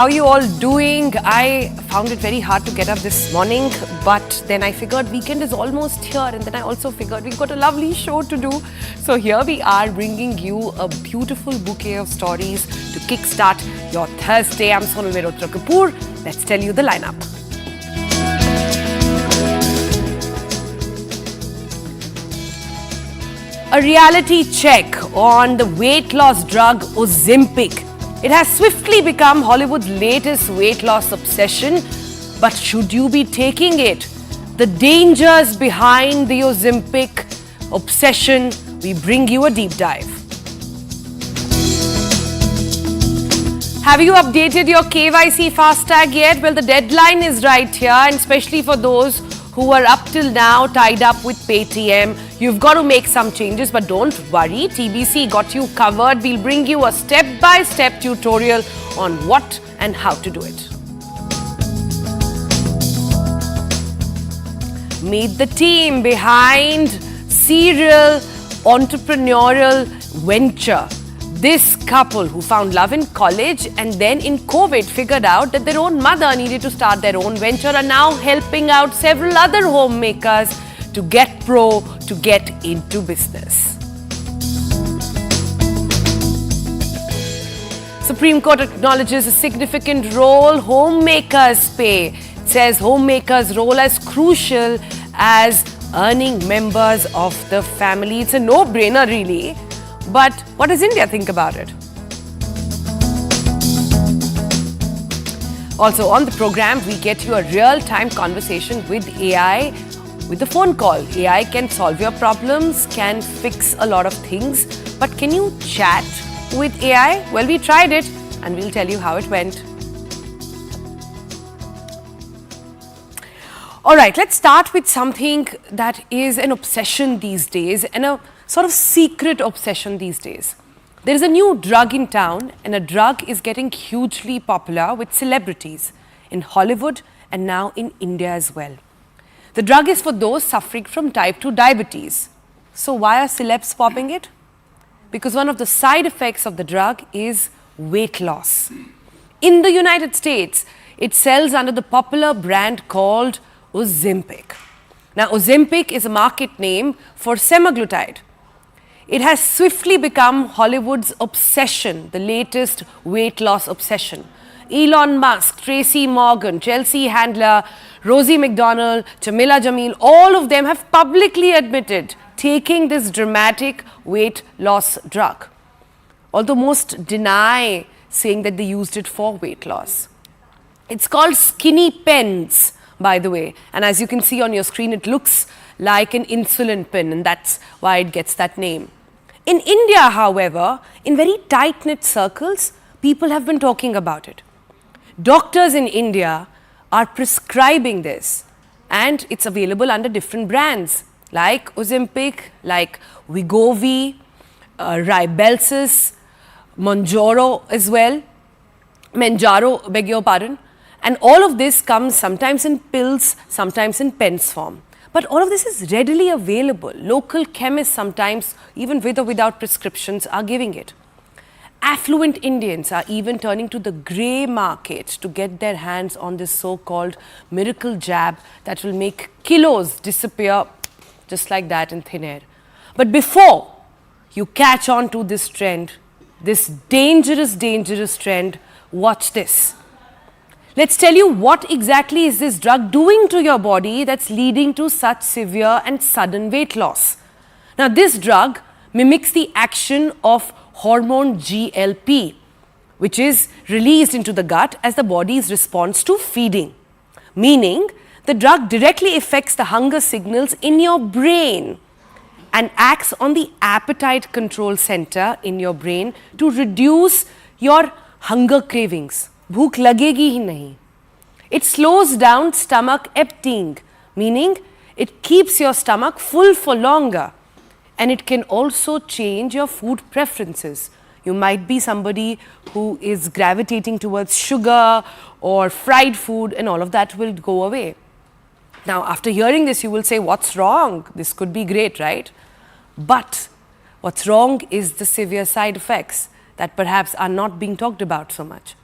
How are you all doing? I found it very hard to get up this morning, but then I figured weekend is almost here, and then I also figured we've got a lovely show to do. So here we are bringing you a beautiful bouquet of stories to kickstart your Thursday. I'm Sonal Mehrotra Kapoor. Let's tell you the lineup. A reality check on the weight loss drug Ozempic. It has swiftly become Hollywood's latest weight loss obsession. But should you be taking it? The dangers behind the Ozempic obsession. We bring you a deep dive. Have you updated your KYC FASTag yet? Well, the deadline is right here, and especially for those who are up till now tied up with Paytm. You've got to make some changes, but don't worry, TBC got you covered. We'll bring you a step-by-step tutorial on what and how to do it. Meet the team behind serial entrepreneurial venture. This couple who found love in college and then in COVID figured out that their own mother needed to start their own venture are now helping out several other homemakers to get into business. Supreme Court acknowledges a significant role homemakers play. It says homemakers' role as crucial as earning members of the family. It's a no-brainer really. But what does India think about it? Also on the program, we get you a real-time conversation with AI with a phone call. AI can solve your problems, can fix a lot of things, but can you chat with AI? Well, we tried it and we'll tell you how it went. All right, let's start with something that is an obsession these days and a sort of secret obsession these days. There is a new drug in town, and a drug is getting hugely popular with celebrities in Hollywood and now in India as well. The drug is for those suffering from type 2 diabetes. So why are celebs popping it? Because one of the side effects of the drug is weight loss. In the United States, it sells under the popular brand called Ozempic. Now, Ozempic is a market name for semaglutide. It has swiftly become Hollywood's obsession, the latest weight loss obsession. Elon Musk, Tracy Morgan, Chelsea Handler, Rosie McDonald, Jamila Jamil, all of them have publicly admitted taking this dramatic weight loss drug. Although most deny saying that they used it for weight loss. It's called skinny pens, by the way. And as you can see on your screen, it looks like an insulin pen, and that's why it gets that name. In India, however, in very tight-knit circles, people have been talking about it. Doctors in India are prescribing this, and it's available under different brands like Ozempic, like Wegovy, Rybelsus, Mounjaro as well, Mounjaro, beg your pardon. And all of this comes sometimes in pills, sometimes in pens form. But all of this is readily available. Local chemists sometimes, even with or without prescriptions, are giving it. Affluent Indians are even turning to the grey market to get their hands on this so-called miracle jab that will make kilos disappear just like that in thin air. But before you catch on to this trend, this dangerous trend, watch this. Let's tell you what exactly is this drug doing to your body that's leading to such severe and sudden weight loss. Now, this drug mimics the action of hormone GLP, which is released into the gut as the body's response to feeding. Meaning, the drug directly affects the hunger signals in your brain and acts on the appetite control center in your brain to reduce your hunger cravings. भूख लगेगी ही नहीं. It slows down stomach emptying, meaning it keeps your stomach full for longer. And it can also change your food preferences. You might be somebody who is gravitating towards sugar or fried food, and all of that will go away. Now, after hearing this, you will say, what's wrong? This could be great, right? But what's wrong is the severe side effects that perhaps are not being talked about so much.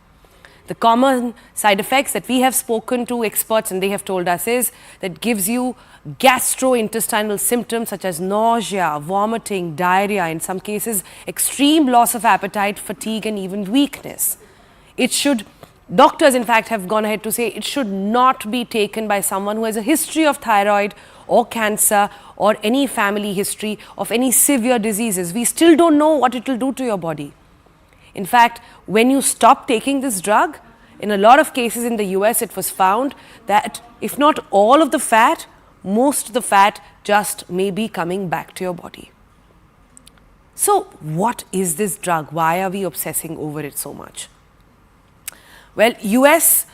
The common side effects that we have spoken to experts and they have told us is that gives you gastrointestinal symptoms such as nausea, vomiting, diarrhea, in some cases extreme loss of appetite, fatigue and even weakness. It should, doctors in fact have gone ahead to say it should not be taken by someone who has a history of thyroid or cancer or any family history of any severe diseases. We still don't know what it will do to your body. In fact, when you stop taking this drug, in a lot of cases in the US, it was found that if not all of the fat, most of the fat just may be coming back to your body. So what is this drug? Why are we obsessing over it so much? Well, US,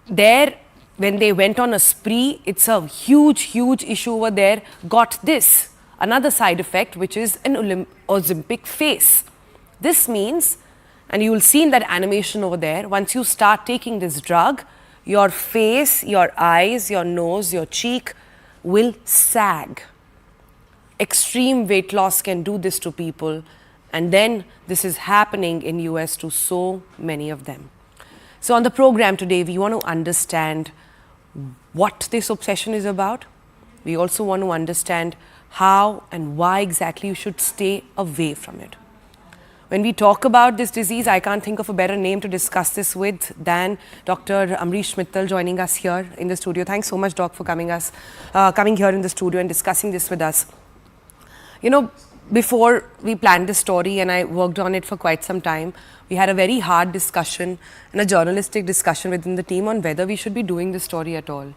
there, when they went on a spree, it's a huge, huge issue over there, got this, another side effect, which is an Ozempic face. This means, and you will see in that animation over there, once you start taking this drug, your face, your eyes, your nose, your cheek will sag. Extreme weight loss can do this to people, and then this is happening in US to so many of them. So on the program today, we want to understand what this obsession is about. We also want to understand how and why exactly you should stay away from it. When we talk about this disease, I can't think of a better name to discuss this with than Dr. Amrish Mittal joining us here in the studio. Thanks so much, Doc, for coming here in the studio and discussing this with us. You know, before we planned this story, and I worked on it for quite some time, we had a very hard discussion and a journalistic discussion within the team on whether we should be doing this story at all.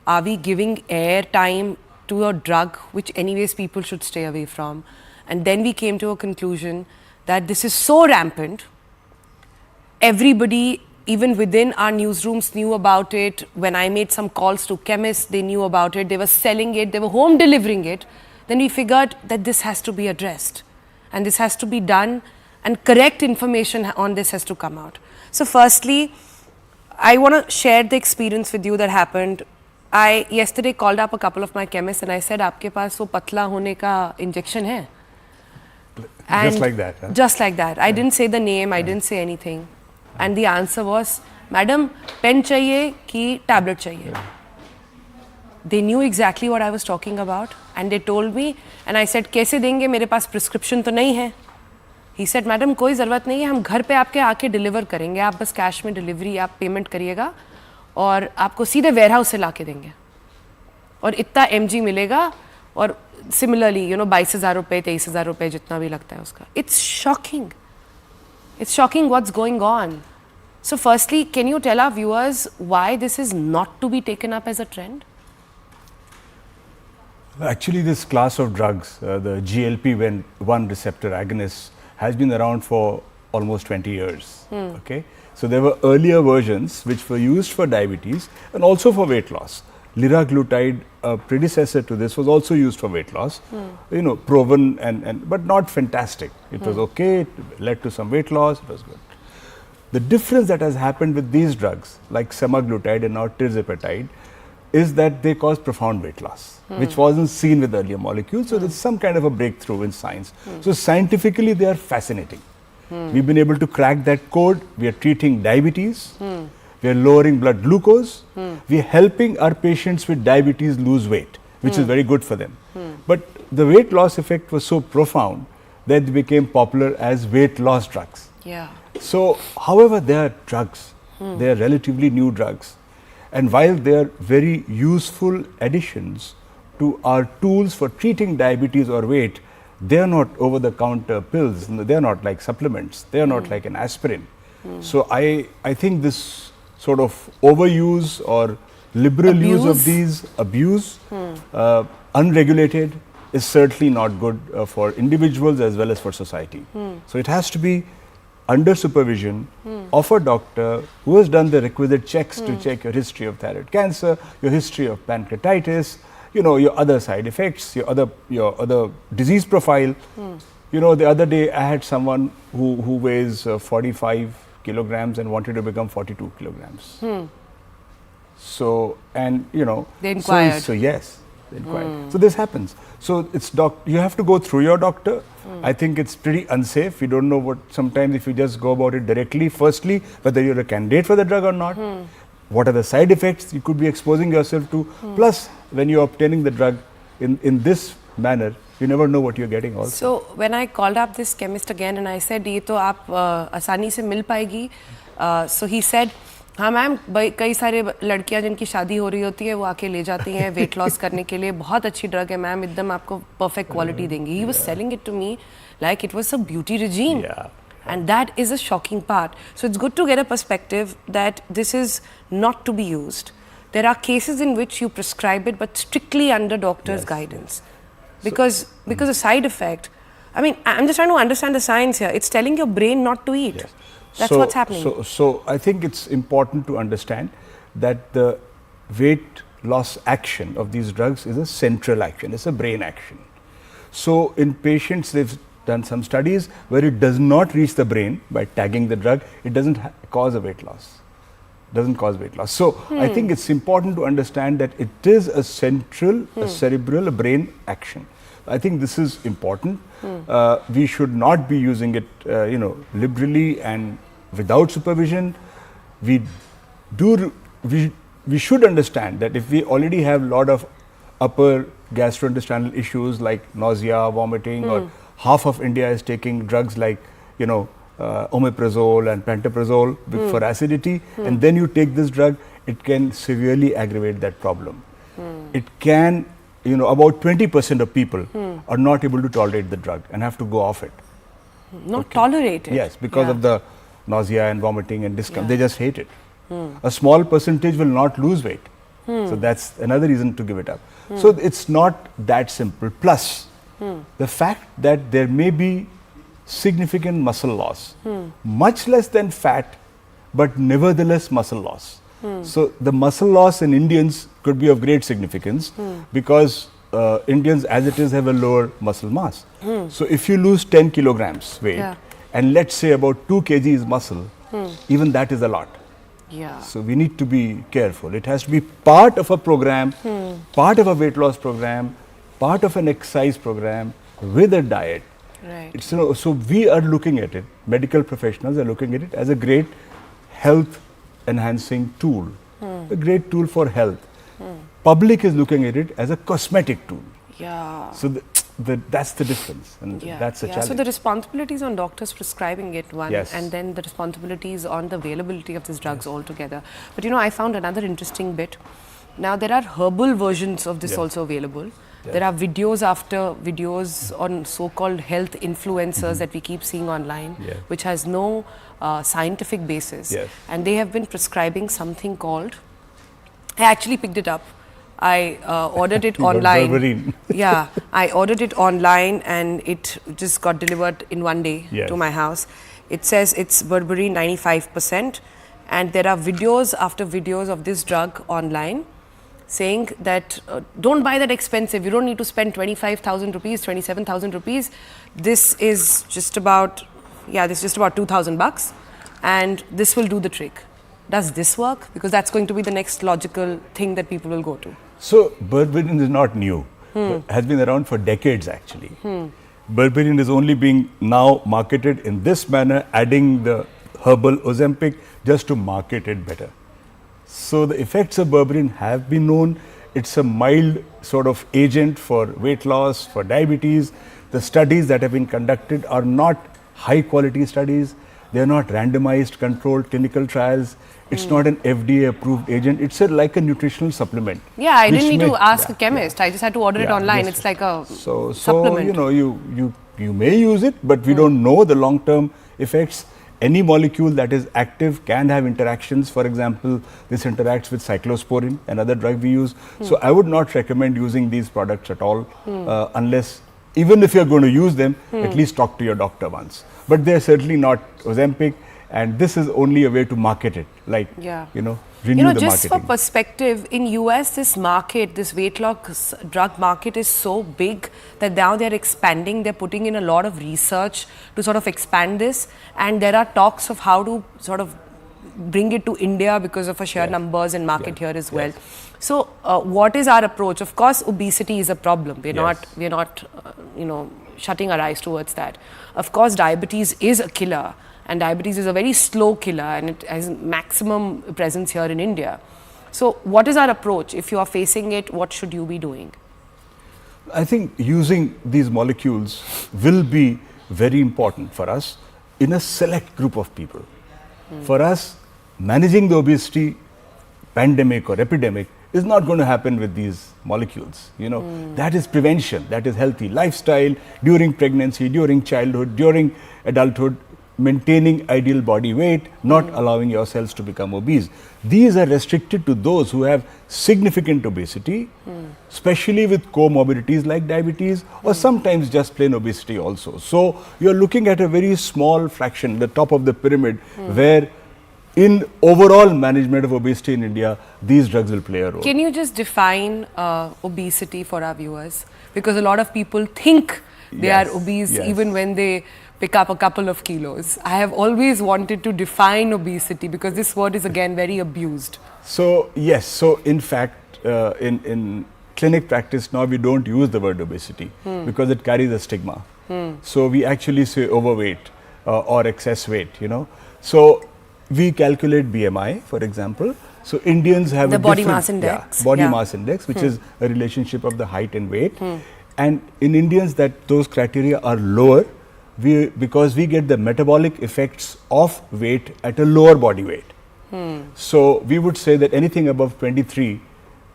Are we giving air time to a drug which anyways people should stay away from? And then we came to a conclusion that this is so rampant. Everybody, even within our newsrooms, knew about it. When I made some calls to chemists, they knew about it. They were selling it. They were home delivering it. Then we figured that this has to be addressed. And this has to be done. And correct information on this has to come out. So firstly, I want to share the experience with you that happened. I yesterday called up a couple of my chemists and I said, "Aapke paas wo patla hone ka injection hai?" And just like that, huh? Just like that. I didn't say the name, I didn't say anything. And the answer was, "Madam, pen chahiye ki tablet chahiye?" They knew exactly what I was talking about and they told me, and I said, "Kaise denge? Mere paas prescription to nahi hai." He said, "Madam, koi zarurat nahi hai, hum ghar pe aapke aake deliver karenge. Aap bas cash mein delivery, aap payment kariyega और आपको सीधे warehouse से लाके देंगे और इतना mg मिलेगा और similarly, you know, 22,000 रुपए, 23,000 रुपए जितना भी लगता है उसका." It's shocking. It's shocking what's going on. So firstly, can you tell our viewers why this is not to be taken up as a trend? Actually, this class of drugs, the GLP-1 receptor agonists, has been around for almost 20 years. Okay, so there were earlier versions which were used for diabetes and also for weight loss. Liraglutide, a predecessor to this, was also used for weight loss. You know, proven but not fantastic. It was okay. It led to some weight loss. It was good. The difference that has happened with these drugs, like semaglutide and now tirzepatide, is that they cause profound weight loss, which wasn't seen with earlier molecules. So there's some kind of a breakthrough in science. So scientifically, they are fascinating. We've been able to crack that code. We are treating diabetes. We are lowering blood glucose. We are helping our patients with diabetes lose weight, which is very good for them. But the weight loss effect was so profound that they became popular as weight loss drugs. Yeah. So, however, they are drugs. They are relatively new drugs. And while they are very useful additions to our tools for treating diabetes or weight, they are not over-the-counter pills. They are not like supplements. They are not like an aspirin. So I think this sort of overuse or liberal use of these, unregulated, is certainly not good for individuals as well as for society. So it has to be under supervision of a doctor who has done the requisite checks to check your history of thyroid cancer, your history of pancreatitis, you know, your other side effects, your other disease profile. You know, the other day I had someone who weighs 45 kilograms and wanted to become 42 kilograms. So, and you know, they inquired. So yes, inquired. So this happens. So it's you have to go through your doctor. I think it's pretty unsafe. You don't know what, sometimes if you just go about it directly, firstly, whether you're a candidate for the drug or not, what are the side effects you could be exposing yourself to, plus when you're obtaining the drug in this manner, you never know what you're getting also. So when I called up this chemist again and I said, ये तो आप आसानी से मिल पाएगी, so he said, हाँ ma'am, कई सारे लड़कियां जिनकी शादी हो रही होती है वो आके ले जाती हैं वेट लॉस करने के लिए, बहुत अच्छी ड्रग है मैम, एकदम आपको परफेक्ट क्वालिटी देंगी. He was selling it to me like it was a beauty regime. And that is a shocking part. So it's good to get a perspective that this is not to be used. There are cases in which you prescribe it, but strictly under doctor's guidance. Because a side effect, I mean, I'm just trying to understand the science here. It's telling your brain not to eat. That's what's happening. So I think it's important to understand that the weight loss action of these drugs is a central action. It's a brain action. So in patients, they've done some studies where it does not reach the brain by tagging the drug. It doesn't cause a weight loss. Doesn't cause weight loss. So I think it's important to understand that it is a central, a cerebral, a brain action. I think this is important. We should not be using it, liberally and without supervision. We should understand that if we already have a lot of upper gastrointestinal issues like nausea, vomiting, or half of India is taking drugs like, omeprazole and pantoprazole for acidity, and then you take this drug, it can severely aggravate that problem. It can, about 20% of people are not able to tolerate the drug and have to go off it. Not tolerate it? Yes, because of the nausea and vomiting and discomfort. They just hate it. A small percentage will not lose weight. So that's another reason to give it up. So it's not that simple. Plus, the fact that there may be significant muscle loss, much less than fat, but nevertheless muscle loss. So the muscle loss in Indians could be of great significance because Indians as it is have a lower muscle mass. So if you lose 10 kilograms weight and let's say about 2 kgs muscle, even that is a lot. So we need to be careful. It has to be part of a program, part of a weight loss program, part of an exercise program with a diet. It's, so we are looking at it, medical professionals are looking at it as a great health enhancing tool, a great tool for health. Public is looking at it as a cosmetic tool. So that's the difference, and that's the challenge. So the responsibility is on doctors prescribing it, one, and then the responsibility is on the availability of these drugs altogether. But I found another interesting bit. Now there are herbal versions of this also available. There are videos after videos on so-called health influencers that we keep seeing online, which has no scientific basis. And they have been prescribing something called, I actually picked it up. I ordered it online. I ordered it online and it just got delivered in one day to my house. It says it's berberine 95%, and there are videos after videos of this drug online saying that don't buy that expensive, you don't need to spend 25,000 rupees, 27,000 rupees. This is just about, this is just about 2,000 bucks and this will do the trick. Does this work? Because that's going to be the next logical thing that people will go to. So berberine is not new, has been around for decades actually. Berberine is only being now marketed in this manner, adding the herbal Ozempic just to market it better. So the effects of berberine have been known. It's a mild sort of agent for weight loss, for diabetes. The studies that have been conducted are not high quality studies. They are not randomized controlled clinical trials. It's not an FDA approved agent. It's like a nutritional supplement. I didn't need to ask a chemist. I just had to order it online. It's like a supplement. So you may use it, but we don't know the long term effects. Any molecule that is active can have interactions. For example, this interacts with cyclosporine, another drug we use. So I would not recommend using these products at all unless, even if you're going to use them, at least talk to your doctor once. But they're certainly not Ozempic, and this is only a way to market it, like, renew the just marketing. for perspective, in US, this market, this weight loss drug market is so big that now they're expanding, they're putting in a lot of research to sort of expand this, and there are talks of how to sort of bring it to India because of a sheer numbers and market here as well. Yes. So, what is our approach? Of course, obesity is a problem. We're Yes. not, shutting our eyes towards that. Of course, diabetes is a killer, and diabetes is a very slow killer, and it has maximum presence here in India. So, what is our approach? If you are facing it, what should you be doing? I think using these molecules will be very important for us in a select group of people. For us, managing the obesity pandemic or epidemic is not going to happen with these molecules. That is prevention, that is healthy lifestyle during pregnancy, during childhood, during adulthood, maintaining ideal body weight, not allowing yourselves to become obese. These are restricted to those who have significant obesity, especially with comorbidities like diabetes or sometimes just plain obesity also. So you're looking at a very small fraction, the top of the pyramid, where in overall management of obesity in India, these drugs will play a role. Can you just define obesity for our viewers? Because a lot of people think they are obese even when they pick up a couple of kilos. I have always wanted to define obesity because this word is again very abused. So yes, so in fact, in clinic practice now we don't use the word obesity because it carries a stigma. So we actually say overweight or excess weight, So we calculate BMI, for example. So Indians have the a body different mass index. body mass index, which is a relationship of the height and weight. And in Indians, those criteria are lower because we get the metabolic effects of weight at a lower body weight. So we would say that anything above 23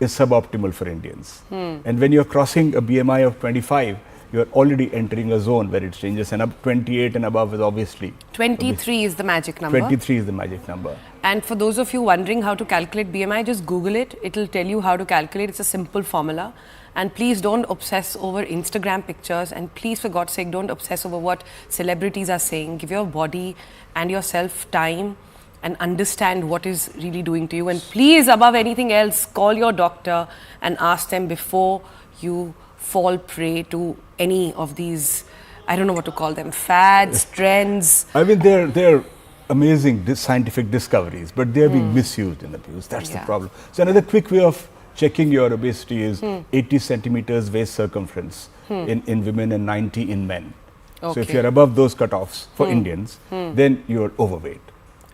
is suboptimal for Indians. And when you're crossing a BMI of 25, you're already entering a zone where it changes, and up 28 and above is obviously 23 is the magic number. 23 is the magic number. And for those of you wondering how to calculate BMI, just Google it. It'll tell you how to calculate. It's a simple formula. And please don't obsess over Instagram pictures, and please, for God's sake, don't obsess over what celebrities are saying. Give your body and yourself time and understand what is really doing to you. And please, above anything else, call your doctor and ask them before you fall prey to any of these, I don't know what to call them, fads, trends. I mean, they're amazing scientific discoveries, but they're being misused and abused. That's the problem. So another quick way of checking your obesity is 80 centimeters waist circumference in women and 90 in men. Okay. So if you're above those cutoffs for Indians, then you're overweight.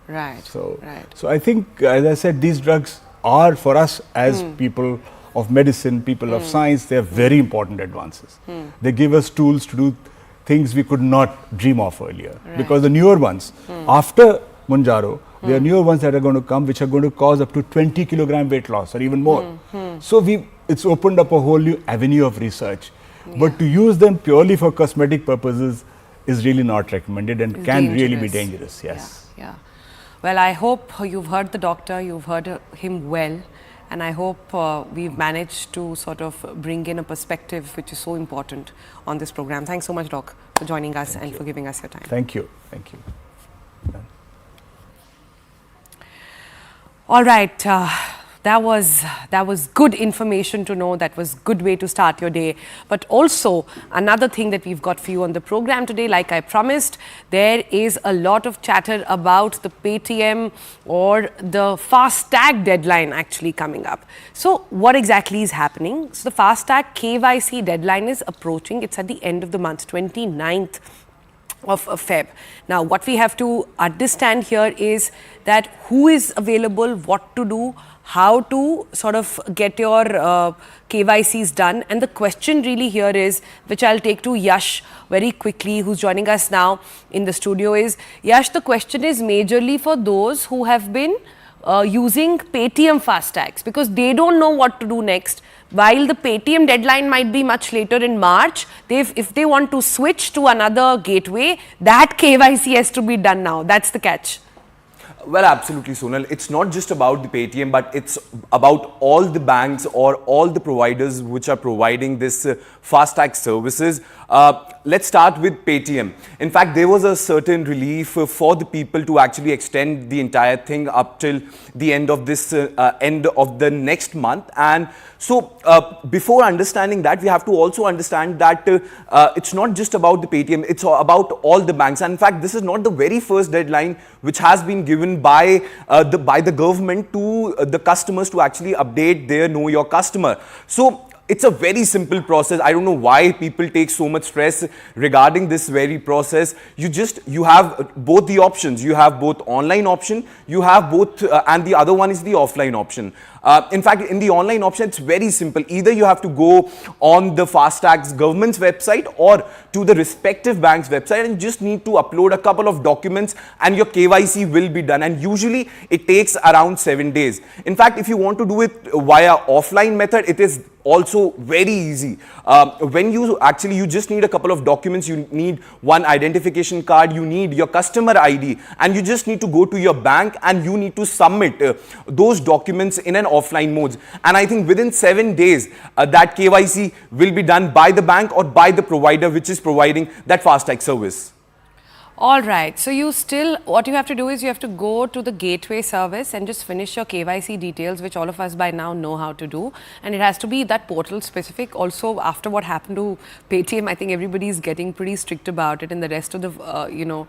Right. So I think, as I said, these drugs are for us as people of medicine, people of science, they're very important advances. They give us tools to do things we could not dream of earlier. Because the newer ones, after Mounjaro, there are newer ones that are going to come which are going to cause up to 20 kilogram weight loss or even more. So it's opened up a whole new avenue of research. But to use them purely for cosmetic purposes is really not recommended and It's can dangerous. really be dangerous. Yes. Yeah. Well, I hope you've heard the doctor, you've heard him well. And I hope we've managed to sort of bring in a perspective which is so important on this program. Thanks so much, Doc, for joining us and for giving us your time. Thank you. Thank you. All right. That was good information to know. That was good way to start your day. But also another thing that we've got for you on the program today, like I promised, there is a lot of chatter about the Paytm or the FASTag deadline actually coming up. So what exactly is happening? So the Fastag KYC deadline is approaching. It's at the end of the month, 29th of Feb. Now, what we have to understand here is that who is available, what to do, how to sort of get your KYCs done. And the question really here is, which I'll take to Yash very quickly, who's joining us now in the studio, is, Yash, the question is majorly for those who have been using Paytm FASTags because they don't know what to do next. While the Paytm deadline might be much later in March, if they want to switch to another gateway, that KYC has to be done now. That's the catch. Well, absolutely, Sonal. It's not just about the Paytm, but it's about all the banks or all the providers which are providing this FASTag services. let's start with Paytm. In fact, there was a certain relief for the people to actually extend the entire thing up till the end of this end of the next month. And so before understanding that, we have to also understand that it's not just about the Paytm, it's about all the banks. And in fact, this is not the very first deadline which has been given by the government to the customers to actually update their Know Your Customer. So it's a very simple process. I don't know why people take so much stress regarding this very process. You have both the options. You have both online option, you have both, and the other one is the offline option. In fact, in the online option, it's very simple. Either you have to go on the FASTags government's website or to the respective bank's website, and you just need to upload a couple of documents and your KYC will be done. And usually it takes around 7 days. In fact, if you want to do it via offline method, it is also very easy. When you just need a couple of documents. You need one identification card, you need your customer ID, and you just need to go to your bank and you need to submit those documents in an offline mode. And I think within 7 days that KYC will be done by the bank or by the provider which is providing that FASTag service. All right. So what you have to do is you have to go to the gateway service and just finish your KYC details, which all of us by now know how to do. And it has to be that portal specific. Also, after what happened to Paytm, I think everybody is getting pretty strict about it, and the rest of the,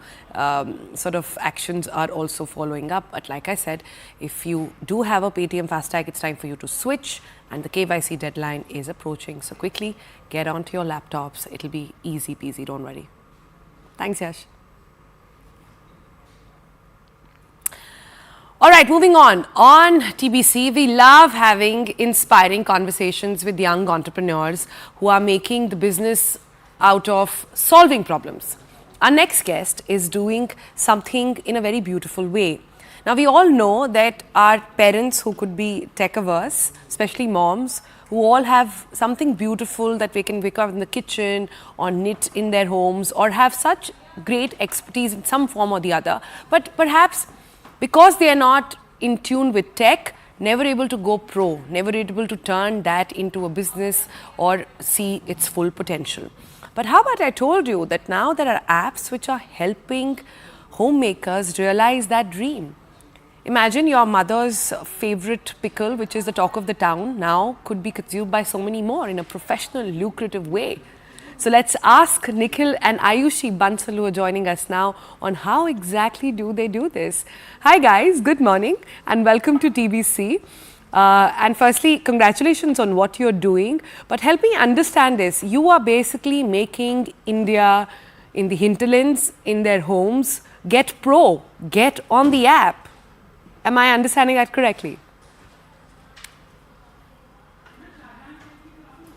sort of actions are also following up. But like I said, if you do have a Paytm FASTag, it's time for you to switch, and the KYC deadline is approaching. So quickly get onto your laptops. It'll be easy peasy. Don't worry. Thanks, Yash. All right, moving on. On TBC, we love having inspiring conversations with young entrepreneurs who are making the business out of solving problems. Our next guest is doing something in a very beautiful way. Now, we all know that our parents who could be tech-averse, especially moms, who all have something beautiful that they can wake up in the kitchen or knit in their homes or have such great expertise in some form or the other, but perhaps because they are not in tune with tech, never able to go pro, never able to turn that into a business or see its full potential. But how about I told you that now there are apps which are helping homemakers realize that dream. Imagine your mother's favorite pickle, which is the talk of the town, now could be consumed by so many more in a professional, lucrative way. So let's ask Nikhil and Ayushi Bansal, who are joining us now, on how exactly do they do this. Hi guys, good morning and welcome to TBC. And firstly, congratulations on what you're doing. But help me understand this. You are basically making India in the hinterlands, in their homes, get pro, get on the app. Am I understanding that correctly?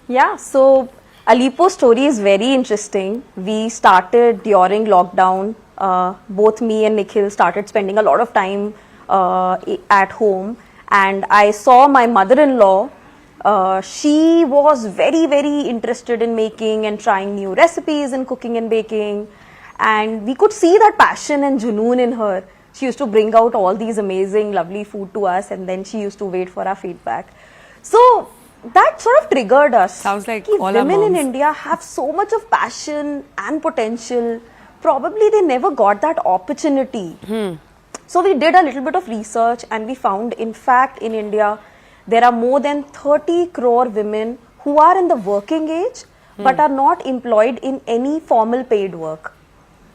Yeah, so Alipo's story is very interesting. We started during lockdown. Both me and Nikhil started spending a lot of time at home. And I saw my mother-in-law. She was very, very interested in making and trying new recipes in cooking and baking. And we could see that passion and junoon in her. She used to bring out all these amazing, lovely food to us, and then she used to wait for our feedback. So that sort of triggered us. Sounds like all our women in moms. India have so much of passion and potential. Probably they never got that opportunity. So we did a little bit of research and we found, in fact, in India, there are more than 30 crore women who are in the working age but are not employed in any formal paid work.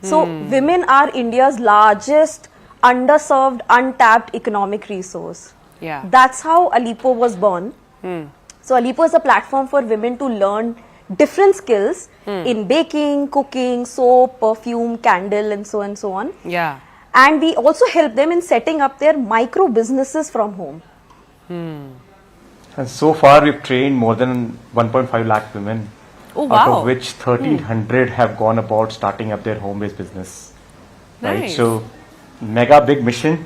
So women are India's largest underserved, untapped economic resource. Yeah. That's how Alipo was born. So Alipo is a platform for women to learn different skills in baking, cooking, soap, perfume, candle, and so on. Yeah. And we also help them in setting up their micro businesses from home. And so far we've trained more than 1.5 lakh women, Oh, out wow. of which 1300 have gone about starting up their home-based business. Right? Nice. So mega big mission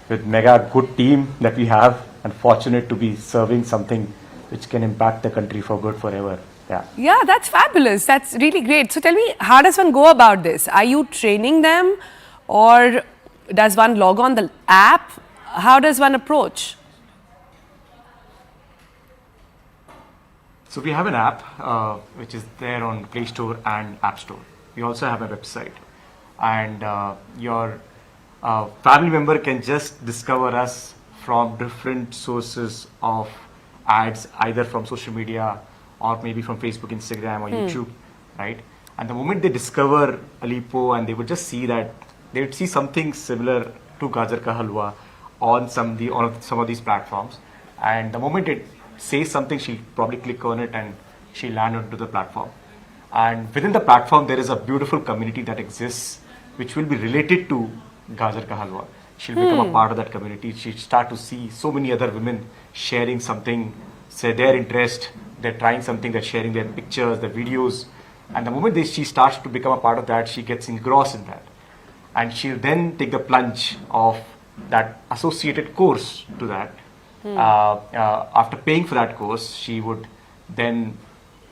with mega good team that we have, and fortunate to be serving something which can impact the country for good forever. Yeah. Yeah, that's fabulous. That's really great. So tell me, how does one go about this? Are you training them or does one log on the app? How does one approach? So we have an app which is there on Play Store and App Store. We also have a website, and your family member can just discover us from different sources of ads, either from social media or maybe from Facebook, Instagram, or YouTube, right? And the moment they discover Alipo, and they would just see that they would see something similar to Gajar Ka Halwa on some of these platforms, and the moment it says something, she'll probably click on it and she'll land onto the platform. And within the platform, there is a beautiful community that exists, which will be related to Gajar Ka Halwa. She'll become a part of that community. She'll start to see so many other women sharing something, say their interest, they're trying something, they're sharing their pictures, their videos. And the moment she starts to become a part of that, she gets engrossed in that. And she'll then take the plunge of that associated course to that. After paying for that course, she would then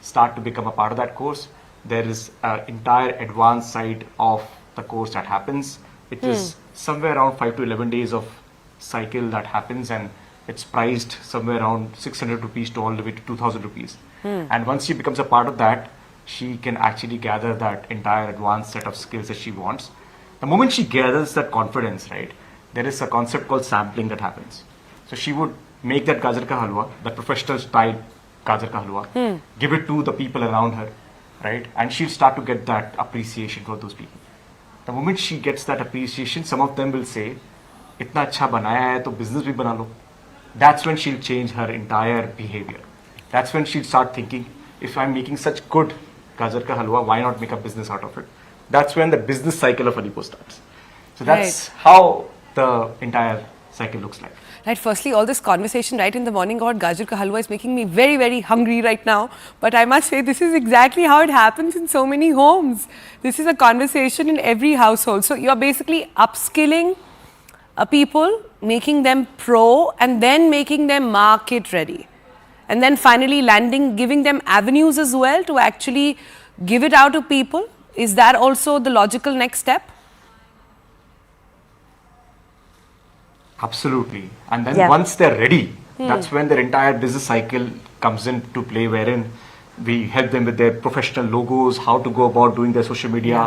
start to become a part of that course. There is an entire advanced side of the course that happens. It is somewhere around 5 to 11 days of cycle that happens, and it's priced somewhere around 600 rupees to all the way to 2000 rupees. And once she becomes a part of that, she can actually gather that entire advanced set of skills that she wants. The moment she gathers that confidence, right, there is a concept called sampling that happens. So she would make that Gajar Ka Halwa, the professional style Gajar Ka Halwa, give it to the people around her, right? And she'll start to get that appreciation for those people. The moment she gets that appreciation, some of them will say, "Itna acha banaya hai, to business bhi bana lo." That's when she'll change her entire behavior. That's when she'll start thinking, if I'm making such good Gajar Ka Halwa, why not make a business out of it? That's when the business cycle of Alipo starts. So that's how the entire cycle looks like. Right, firstly, all this conversation right in the morning about Gajar Ka Halwa is making me very, very hungry right now. But I must say, this is exactly how it happens in so many homes. This is a conversation in every household. So you're basically upskilling people, making them pro, and then making them market ready. And then finally landing, giving them avenues as well to actually give it out to people. Is that also the logical next step? Absolutely. And then once they're ready, that's when their entire business cycle comes into play, wherein we help them with their professional logos, how to go about doing their social media,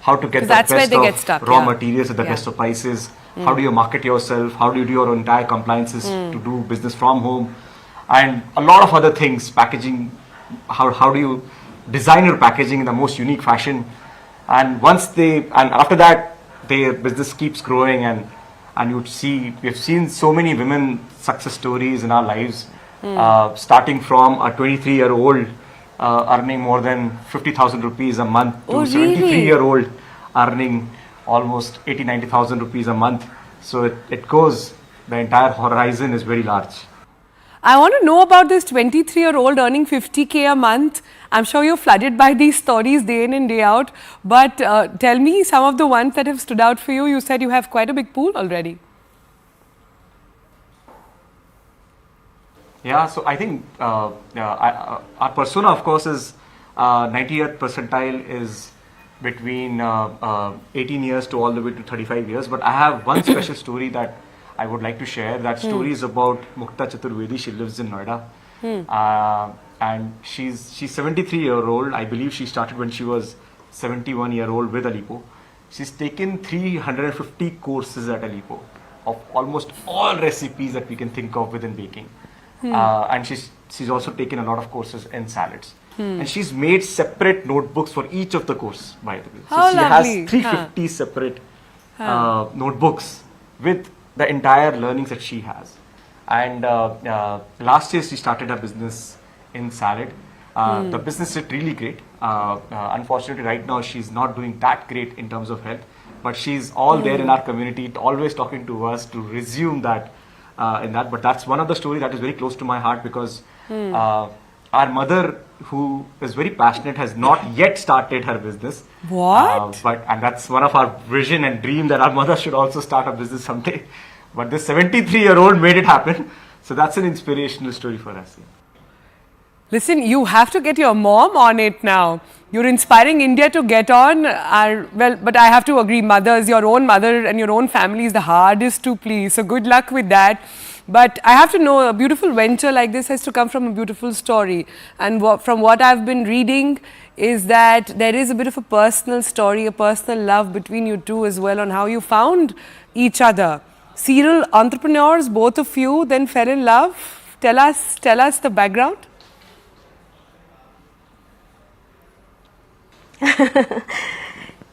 how to get the best of raw materials at the best of prices, how do you market yourself, how do you do your entire compliances to do business from home, and a lot of other things, packaging, how do you design your packaging in the most unique fashion. And after that, their business keeps growing, and you'd see, we've seen so many women success stories in our lives, starting from a 23-year-old earning more than 50,000 rupees a month to a 73-year-old earning almost 80,000-90,000 rupees a month. So it goes, the entire horizon is very large. I want to know about this 23-year-old earning 50K a month. I'm sure you're flooded by these stories day in and day out. But tell me some of the ones that have stood out for you. You said you have quite a big pool already. Yeah, so I think our persona, of course, is 90th percentile is between 18 years to all the way to 35 years. But I have one special story that I would like to share. That story is about Mukta Chaturvedi. She lives in Noida. And she's 73-year-old. I believe she started when she was 71-year-old with Alipo. She's taken 350 courses at Alipo of almost all recipes that we can think of within baking. And she's also taken a lot of courses in salads. And she's made separate notebooks for each of the courses, by the way. So she has 350 separate notebooks with the entire learnings that she has. And last year she started her business in salad. The business is really great. Unfortunately, right now she's not doing that great in terms of health, but she's all there in our community, always talking to us to resume that in that. But that's one of the stories that is very close to my heart, because our mother, who is very passionate, has not yet started her business. What? And that's one of our vision and dream, that our mother should also start a business someday. But this 73-year-old made it happen. So that's an inspirational story for us. Listen, you have to get your mom on it now. You're inspiring India to get on. Well, but I have to agree, mothers, your own mother and your own family is the hardest to please. So good luck with that. But I have to know, a beautiful venture like this has to come from a beautiful story. And from what I've been reading is that there is a bit of a personal story, a personal love between you two as well on how you found each other. Serial entrepreneurs, both of you, then fell in love. Tell us the background.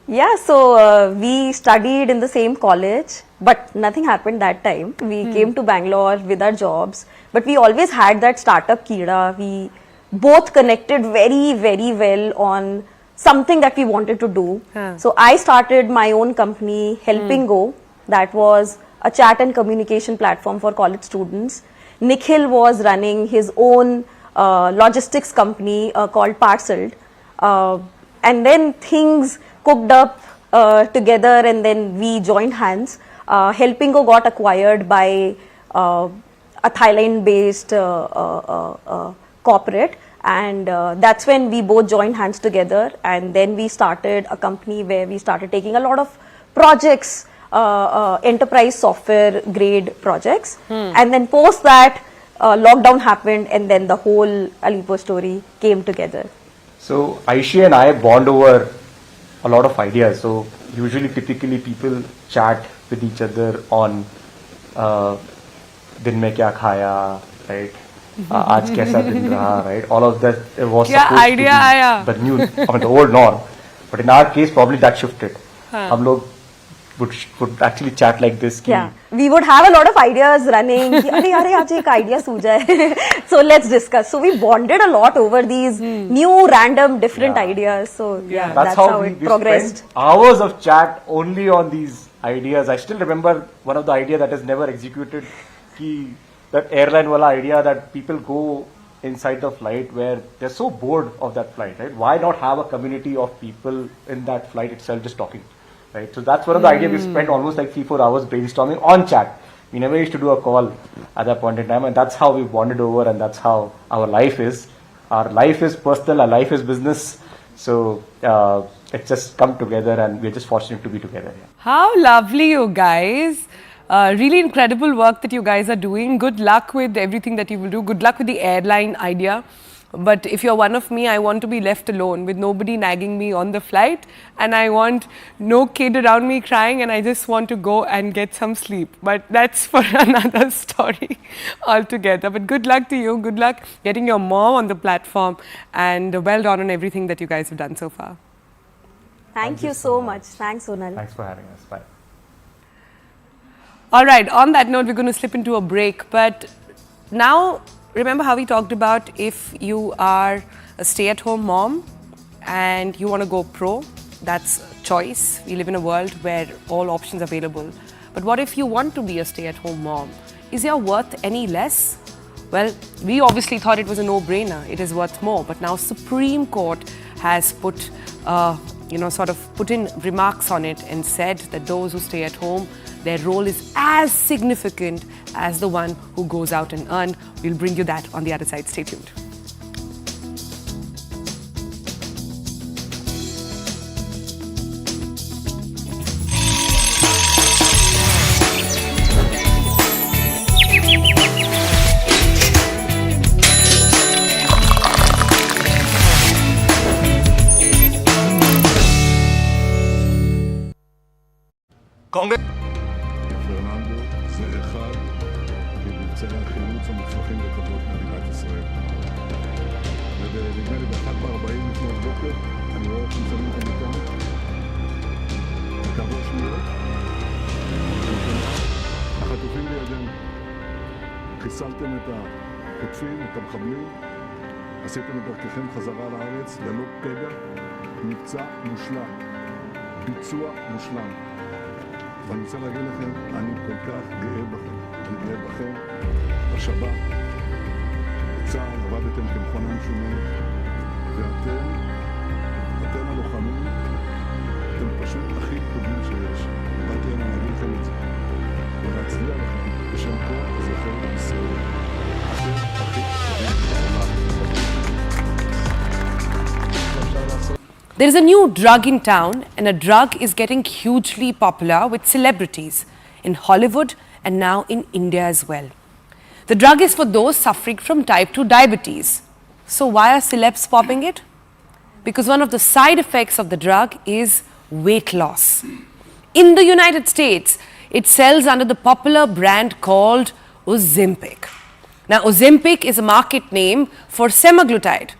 Yeah, so we studied in the same college, but nothing happened that time. We came to Bangalore with our jobs, but we always had that startup kida. We both connected very, very well on something that we wanted to do. So I started my own company, Helping Go. That was a chat and communication platform for college students. Nikhil was running his own logistics company called Parceled. And then things cooked up together, and then we joined hands. Helping Go got acquired by a Thailand-based corporate, and that's when we both joined hands together, and then we started a company where we started taking a lot of projects, enterprise software grade projects, and then post that lockdown happened, and then the whole Alipo story came together. So Aishi and I bond over a lot of ideas. So usually, typically, people chat with each other on दिन में क्या खाया, right? आज कैसा दिन रहा, right? All of that was supposed to be the new, the old norm. But in our case, probably that shifted. हम लोग would actually chat like this. Yeah, we would have a lot of ideas running. अरे आज एक idea सूझा है. So let's discuss. So we bonded a lot over these new, random, different ideas. So yeah, that's how it progressed. Spent hours of chat only on these ideas. I still remember one of the ideas that is never executed. That airline wala idea that people go inside the flight where they're so bored of that flight, right? Why not have a community of people in that flight itself just talking? Right, so that's one of the ideas. We spent almost like 3-4 hours brainstorming on chat. We never used to do a call at that point in time, and that's how we bonded over, and that's how our life is. Our life is personal, our life is business. So it's just come together, and we're just fortunate to be together. Yeah. How lovely, you guys. Really incredible work that you guys are doing. Good luck with everything that you will do. Good luck with the airline idea. But if you're one of me, I want to be left alone with nobody nagging me on the flight, and I want no kid around me crying, and I just want to go and get some sleep. But that's for another story altogether. But good luck to you. Good luck getting your mom on the platform, and well done on everything that you guys have done so far. Thank you so much. Thanks, Sonal. Thanks for having us. Bye. All right, on that note, we're going to slip into a break. But now, remember how we talked about if you are a stay-at-home mom and you want to go pro, that's a choice. We live in a world where all options are available. But what if you want to be a stay-at-home mom? Is your worth any less? Well, we obviously thought it was a no-brainer. It is worth more. But now Supreme Court has put, sort of put in remarks on it and said that those who stay at home, their role is as significant as the one who goes out and earns. We'll bring you that on the other side. Stay tuned. Congress. ונדמה לי ב-1:40 לפנות בוקר, אני רואה אתכם שמים את המיטה, וכעבור שניות, החטופים לידינו. חיסלתם את החוטפים, את המחבלים, עשיתם את דרככם חזרה לארץ ללא פגע, מבצע מושלם, ביצוע מושלם. ואני רוצה להגיד לכם, אני כל כך גאה בכם, אני גאה בכם, בשב"כ, בצה"ל, עבדתם כמכונה משומנת, ואתם הלוחמים, אתם פשוט הכי טובים שיש. באתי הנה להגיד לכם את זה, ולהצדיע לכם בשם כל אזרחי ישראל. אתם הכי טובים בעולם. There is a new drug in town, and a drug is getting hugely popular with celebrities in Hollywood and now in India as well. The drug is for those suffering from type 2 diabetes. So why are celebs popping it? Because one of the side effects of the drug is weight loss. In the United States, it sells under the popular brand called Ozempic. Now, Ozempic is a market name for semaglutide.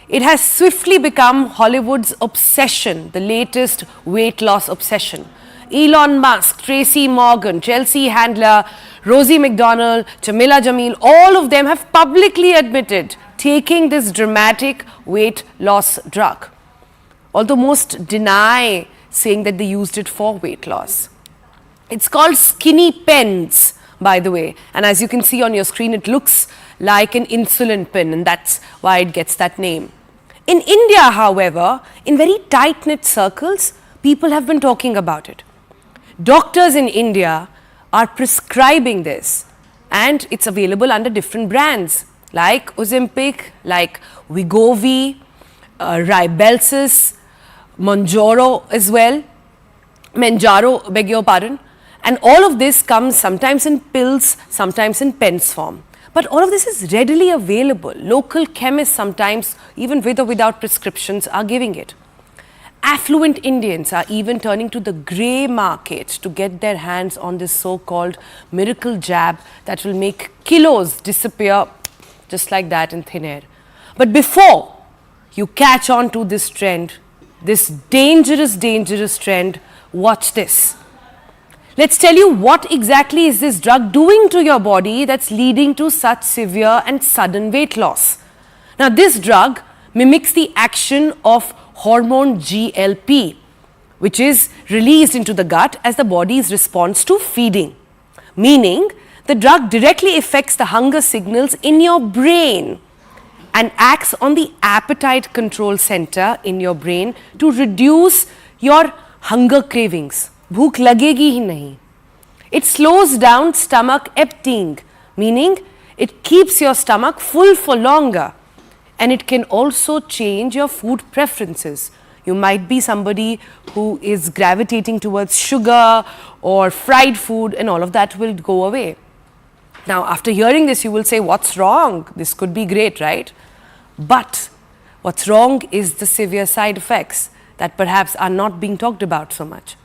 It has swiftly become Hollywood's obsession, the latest weight loss obsession. Elon Musk, Tracy Morgan, Chelsea Handler, Rosie McDonald, Jamila Jamil, all of them have publicly admitted taking this dramatic weight loss drug. Although most deny saying that they used it for weight loss. It's called skinny pens, by the way. And as you can see on your screen, it looks like an insulin pen, and that's why it gets that name. In India, however, in very tight-knit circles, people have been talking about it. Doctors in India are prescribing this, and it's available under different brands like Ozempic, like Wegovy, Rybelsus, Manjaro as well, Manjaro, beg your pardon. And all of this comes sometimes in pills, sometimes in pens form. But all of this is readily available. Local chemists sometimes, even with or without prescriptions, are giving it. Affluent Indians are even turning to the grey market to get their hands on this so-called miracle jab that will make kilos disappear just like that in thin air. But before you catch on to this trend, this dangerous trend, watch this. Let's tell you what exactly is this drug doing to your body that's leading to such severe and sudden weight loss. Now, this drug mimics the action of hormone GLP, which is released into the gut as the body's response to feeding. Meaning, the drug directly affects the hunger signals in your brain and acts on the appetite control center in your brain to reduce your hunger cravings. Bhook lagegi hi nahi. It slows down stomach emptying, meaning it keeps your stomach full for longer, and it can also change your food preferences. You might be somebody who is gravitating towards sugar or fried food, and all of that will go away. Now, after hearing this, you will say, what's wrong? This could be great, right? But what's wrong is the severe side effects that perhaps are not being talked about so much.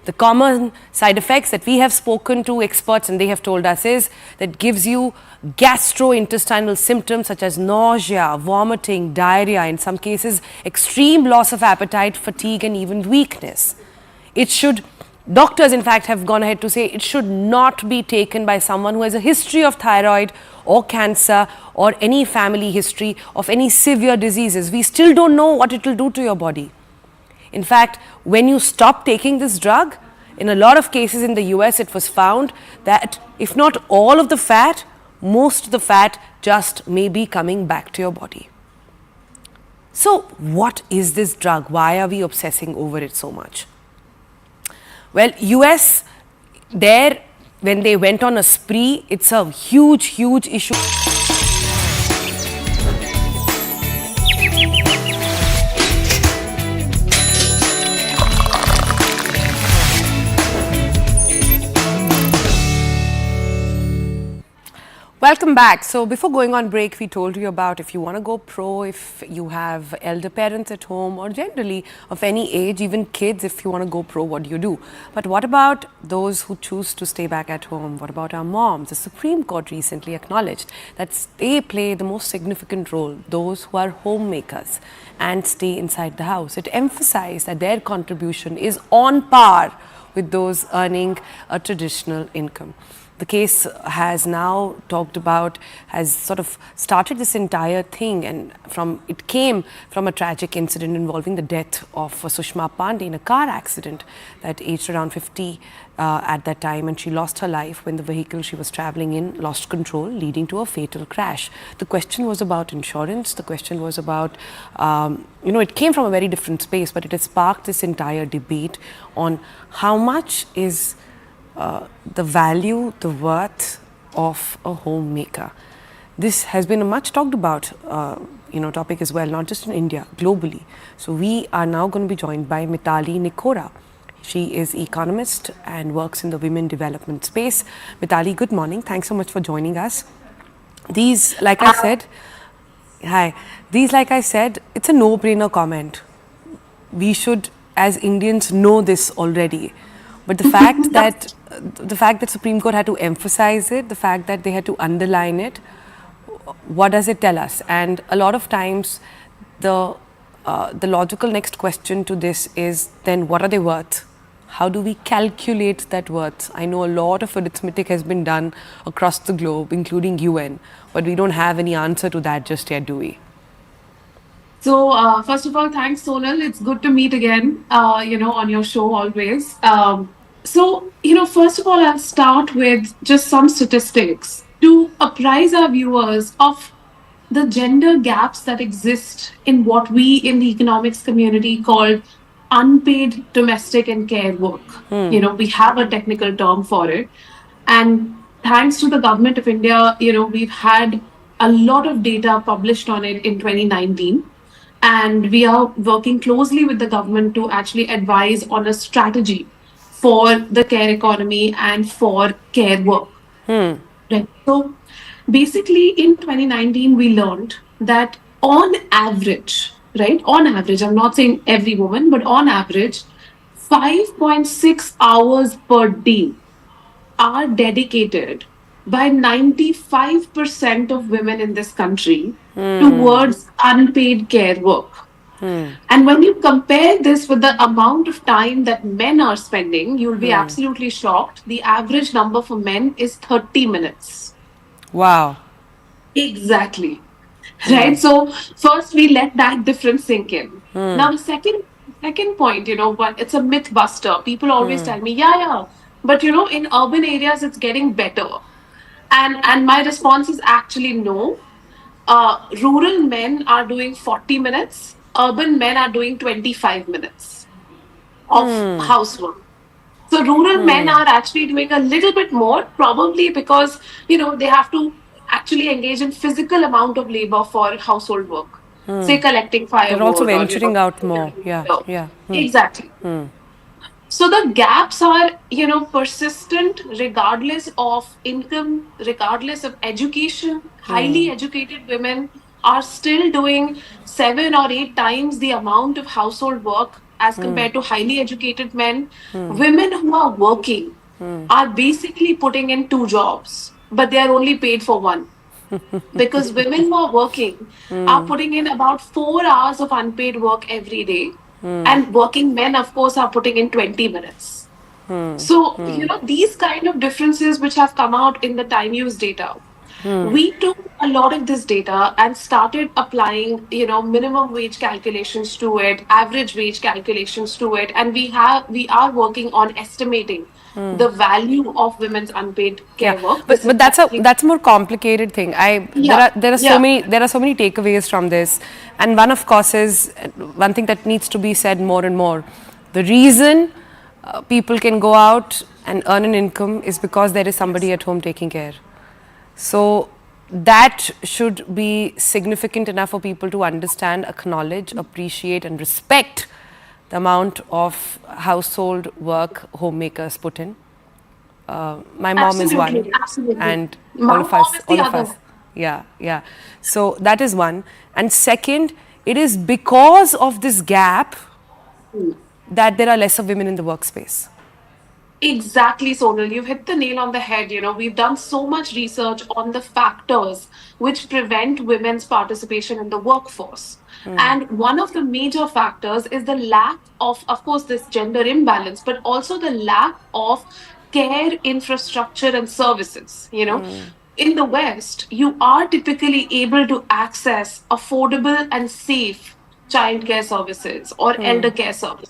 The common side effects that we have spoken to experts and they have told us is that gives you gastrointestinal symptoms such as nausea, vomiting, diarrhea, in some cases extreme loss of appetite, fatigue and even weakness. Doctors in fact have gone ahead to say it should not be taken by someone who has a history of thyroid or cancer or any family history of any severe diseases. We still don't know what it will do to your body. In fact, when you stop taking this drug, in a lot of cases in the US, it was found that if not all of the fat, most of the fat just may be coming back to your body. So, what is this drug? Why are we obsessing over it so much? Well, US, there, when they went on a spree, it's a huge issue. Welcome back. So before going on break, we told you about if you want to go pro, if you have elder parents at home or generally of any age, even kids, if you want to go pro, what do you do? But what about those who choose to stay back at home? What about our moms? The Supreme Court recently acknowledged that they play the most significant role, those who are homemakers and stay inside the house. It emphasized that their contribution is on par with those earning a traditional income. The case has now has sort of started this entire thing, and it came from a tragic incident involving the death of Sushma Pandey in a car accident that aged around 50 at that time, and she lost her life when the vehicle she was traveling in lost control, leading to a fatal crash. The question was about insurance. The question was about, it came from a very different space, but it has sparked this entire debate on how much is the value, the worth of a homemaker. This has been a much talked about topic as well, not just in India, globally. So we are now going to be joined by Mitali Nikora. She is economist and works in the women development space. Mitali, good morning. Thanks so much for joining us. These, like I said, hi. These, like I said, it's a no-brainer comment. We should, as Indians, know this already. But the fact that Supreme Court had to emphasize it, the fact that they had to underline it, what does it tell us? And a lot of times, the logical next question to this is then what are they worth? How do we calculate that worth? I know a lot of arithmetic has been done across the globe, including UN, but we don't have any answer to that just yet, do we? So, first of all, thanks, Sonal. It's good to meet again, on your show always. First of all, I'll start with just some statistics to apprise our viewers of the gender gaps that exist in what we in the economics community call unpaid domestic and care work. We have a technical term for it. And thanks to the government of India, we've had a lot of data published on it in 2019. And we are working closely with the government to actually advise on a strategy for the care economy and for care work. Right. So basically in 2019, we learned that on average, I'm not saying every woman, but on average, 5.6 hours per day are dedicated by 95% of women in this country towards unpaid care work. And when you compare this with the amount of time that men are spending, you'll be absolutely shocked. The average number for men is 30 minutes. Wow. Exactly. Right. So first we let that difference sink in. Now the second point, it's a myth buster. People always tell me, yeah. But in urban areas it's getting better. And my response is actually no. Rural men are doing 40 minutes. Urban men are doing 25 minutes of housework. So rural men are actually doing a little bit more, probably because, they have to actually engage in physical amount of labor for household work. Say collecting firewood. They're also or, venturing out more. Yeah. Exactly. So the gaps are, persistent regardless of income, regardless of education. Highly educated women are still doing 7 or 8 times the amount of household work as compared to highly educated men. Women who are working are basically putting in 2 jobs, but they are only paid for one. Because women who are working are putting in about 4 hours of unpaid work every day. And working men, of course, are putting in 20 minutes. So, these kind of differences which have come out in the time use data, we took a lot of this data and started applying, minimum wage calculations to it, average wage calculations to it, and we are working on estimating the value of women's unpaid care work. But that's a more complicated thing. There are so many takeaways from this, and one of course is one thing that needs to be said more and more. The reason people can go out and earn an income is because there is somebody at home taking care. So that should be significant enough for people to understand, acknowledge, appreciate, and respect the amount of household work homemakers put in. My mom is one, and all of us. Yeah. So that is one. And second, it is because of this gap that there are lesser women in the workspace. Exactly, Sonal. You've hit the nail on the head. We've done so much research on the factors which prevent women's participation in the workforce. And one of the major factors is the lack of course, this gender imbalance, but also the lack of care infrastructure and services. In the West, you are typically able to access affordable and safe childcare services or elder care services.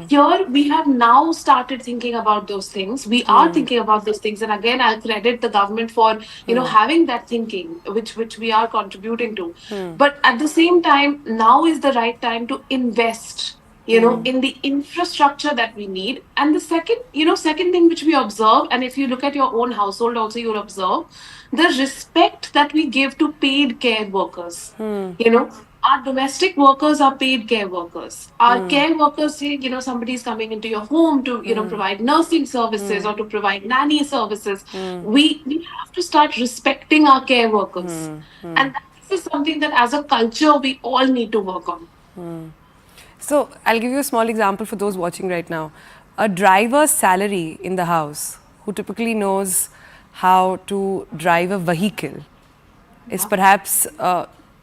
Here, we have now started thinking about those things. We are thinking about those things. And again, I'll credit the government for, having that thinking, which we are contributing to. But at the same time, now is the right time to invest, in the infrastructure that we need. And the second thing which we observe, and if you look at your own household also, you'll observe the respect that we give to paid care workers. our domestic workers are paid care workers. Our care workers say, somebody's coming into your home to, provide nursing services or to provide nanny services. We have to start respecting our care workers. And this is something that as a culture, we all need to work on. So I'll give you a small example for those watching right now. A driver's salary in the house, who typically knows how to drive a vehicle, is perhaps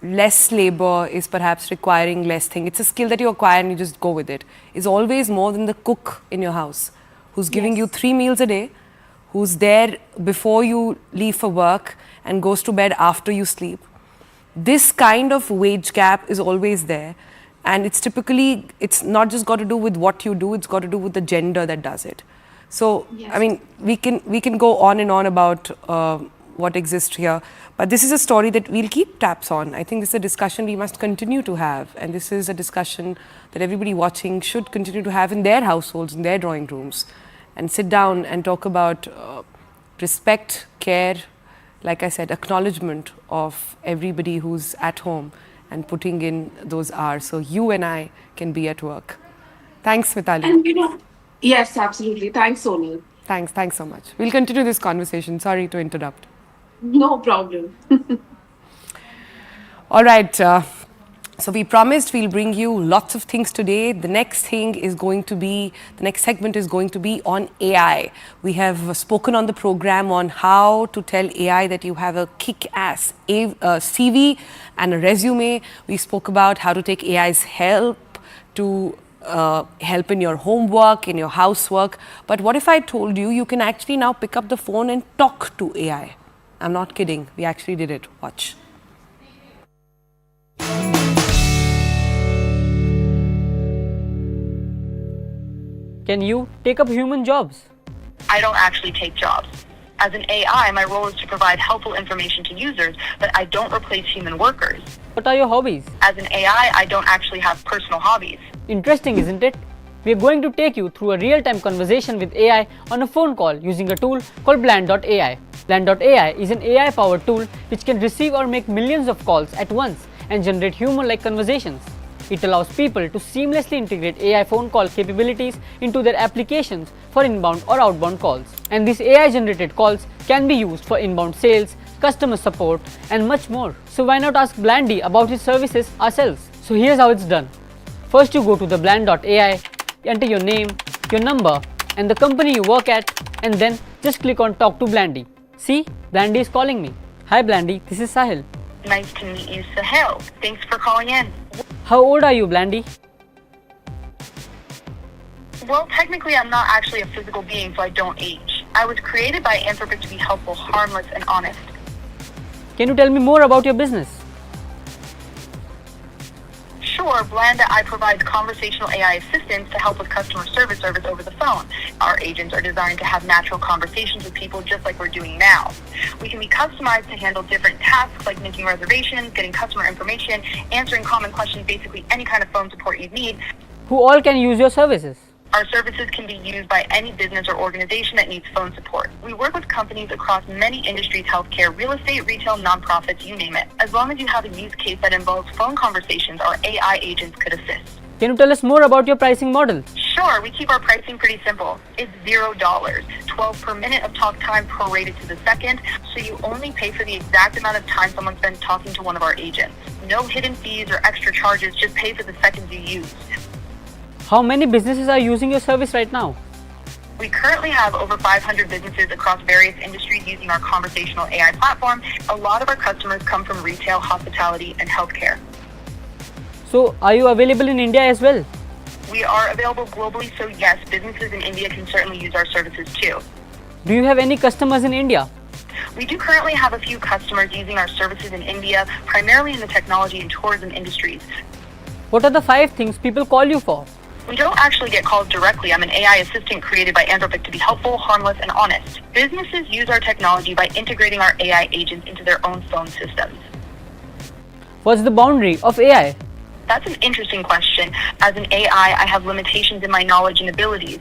less labor, is perhaps requiring less thing. It's a skill that you acquire and you just go with it. Is always more than the cook in your house, who's giving you 3 meals a day, who's there before you leave for work and goes to bed after you sleep. This kind of wage gap is always there. And it's typically, it's not just got to do with what you do, it's got to do with the gender that does it. So, I mean, we can go on and on about what exists here, but this is a story that we'll keep tabs on. I think this is a discussion we must continue to have, and this is a discussion that everybody watching should continue to have in their households, in their drawing rooms, and sit down and talk about respect, care, like I said, acknowledgement of everybody who's at home and putting in those hours so you and I can be at work. Thanks, Mitali. And yes, absolutely. Thanks, Sonal. Thanks so much. We'll continue this conversation. Sorry to interrupt. No problem. All right. So we promised we'll bring you lots of things today. The next segment is going to be on AI. We have spoken on the program on how to tell AI that you have a kick-ass CV and a resume. We spoke about how to take AI's help to help in your homework, in your housework. But what if I told you you can actually now pick up the phone and talk to AI? I'm not kidding. We actually did it. Watch. Can you take up human jobs? I don't actually take jobs. As an AI, my role is to provide helpful information to users, but I don't replace human workers. What are your hobbies? As an AI, I don't actually have personal hobbies. Interesting, isn't it? We are going to take you through a real-time conversation with AI on a phone call using a tool called Bland.ai. Bland.ai is an AI-powered tool which can receive or make millions of calls at once and generate human-like conversations. It allows people to seamlessly integrate AI phone call capabilities into their applications for inbound or outbound calls. And these AI-generated calls can be used for inbound sales, customer support, and much more. So why not ask Blandy about his services ourselves? So here's how it's done. First, you go to the Bland.ai, enter your name, your number, and the company you work at, and then just click on Talk to Blandy. See, Blandy is calling me. Hi Blandy, this is Sahil. Nice to meet you, Sahil. Thanks for calling in. How old are you, Blandy? Well, technically, I'm not actually a physical being, so I don't age. I was created by Entrepreneurial to be helpful, harmless, and honest. Can you tell me more about your business? Sure, Bland.ai provides conversational AI assistance to help with customer service over the phone. Our agents are designed to have natural conversations with people just like we're doing now. We can be customized to handle different tasks like making reservations, getting customer information, answering common questions, basically any kind of phone support you need. Who all can use your services? Our services can be used by any business or organization that needs phone support. We work with companies across many industries, healthcare, real estate, retail, nonprofits, you name it. As long as you have a use case that involves phone conversations, our AI agents could assist. Can you tell us more about your pricing model? Sure, we keep our pricing pretty simple. It's $0, 12 per minute of talk time prorated to the second, so you only pay for the exact amount of time someone spends talking to one of our agents. No hidden fees or extra charges, just pay for the seconds you use. How many businesses are using your service right now? We currently have over 500 businesses across various industries using our conversational AI platform. A lot of our customers come from retail, hospitality, and healthcare. So, are you available in India as well? We are available globally, so yes, businesses in India can certainly use our services too. Do you have any customers in India? We do currently have a few customers using our services in India, primarily in the technology and tourism industries. What are the 5 things people call you for? We don't actually get calls directly. I'm an AI assistant created by Entrepreneurial to be helpful, harmless, and honest. Businesses use our technology by integrating our AI agents into their own phone systems. What's the boundary of AI? That's an interesting question. As an AI, I have limitations in my knowledge and abilities.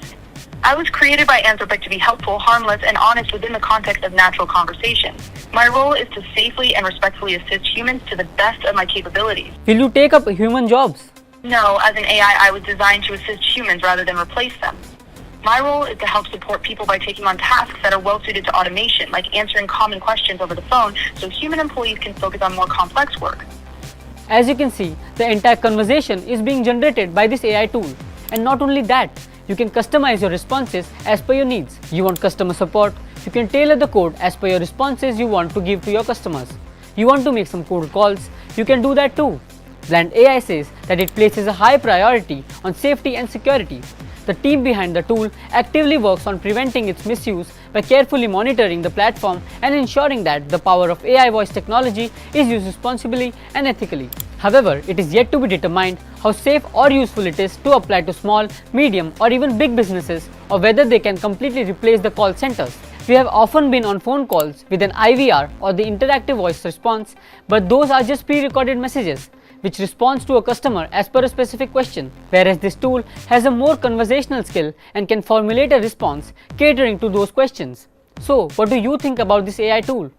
I was created by Entrepreneurial to be helpful, harmless, and honest within the context of natural conversation. My role is to safely and respectfully assist humans to the best of my capabilities. Will you take up human jobs? No, as an AI, I was designed to assist humans rather than replace them. My role is to help support people by taking on tasks that are well suited to automation, like answering common questions over the phone, so human employees can focus on more complex work. As you can see, the entire conversation is being generated by this AI tool. And not only that, you can customize your responses as per your needs. You want customer support, you can tailor the code as per your responses you want to give to your customers. You want to make some cold calls, you can do that too. Bland AI says that it places a high priority on safety and security. The team behind the tool actively works on preventing its misuse by carefully monitoring the platform and ensuring that the power of AI voice technology is used responsibly and ethically. However, it is yet to be determined how safe or useful it is to apply to small, medium, or even big businesses, or whether they can completely replace the call centers. We have often been on phone calls with an IVR or the interactive voice response, but those are just pre-recorded messages which responds to a customer as per a specific question, whereas this tool has a more conversational skill and can formulate a response catering to those questions. So, what do you think about this AI tool?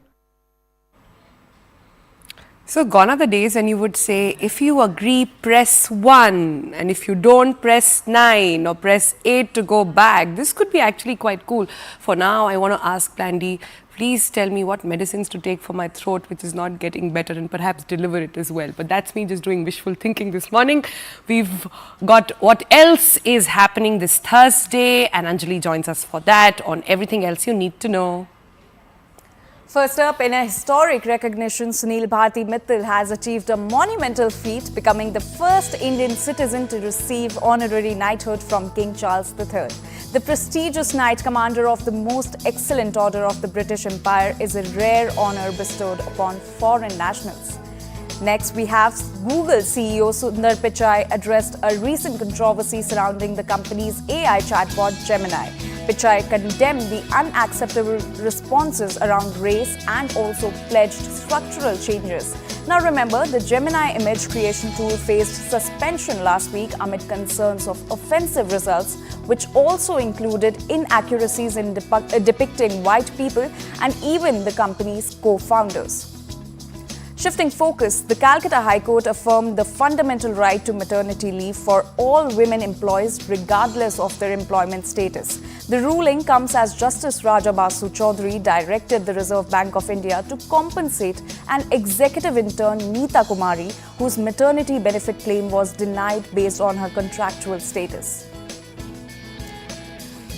So gone are the days when you would say, if you agree, press 1, and if you don't, press 9 or press 8 to go back. This could be actually quite cool. For now, I want to ask Plandy, please tell me what medicines to take for my throat, which is not getting better, and perhaps deliver it as well. But that's me just doing wishful thinking this morning. We've got what else is happening this Thursday, and Anjali joins us for that on everything else you need to know. First up, in a historic recognition, Sunil Bharti Mittal has achieved a monumental feat, becoming the first Indian citizen to receive honorary knighthood from King Charles III. The prestigious Knight Commander of the Most Excellent Order of the British Empire is a rare honor bestowed upon foreign nationals. Next, we have Google CEO Sundar Pichai addressed a recent controversy surrounding the company's AI chatbot Gemini. Pichai condemned the unacceptable responses around race and also pledged structural changes. Now remember, the Gemini image creation tool faced suspension last week amid concerns of offensive results, which also included inaccuracies in depicting white people and even the company's co-founders. Shifting focus, the Calcutta High Court affirmed the fundamental right to maternity leave for all women employees regardless of their employment status. The ruling comes as Justice Raja Basu Chaudhary directed the Reserve Bank of India to compensate an executive intern, Neeta Kumari, whose maternity benefit claim was denied based on her contractual status.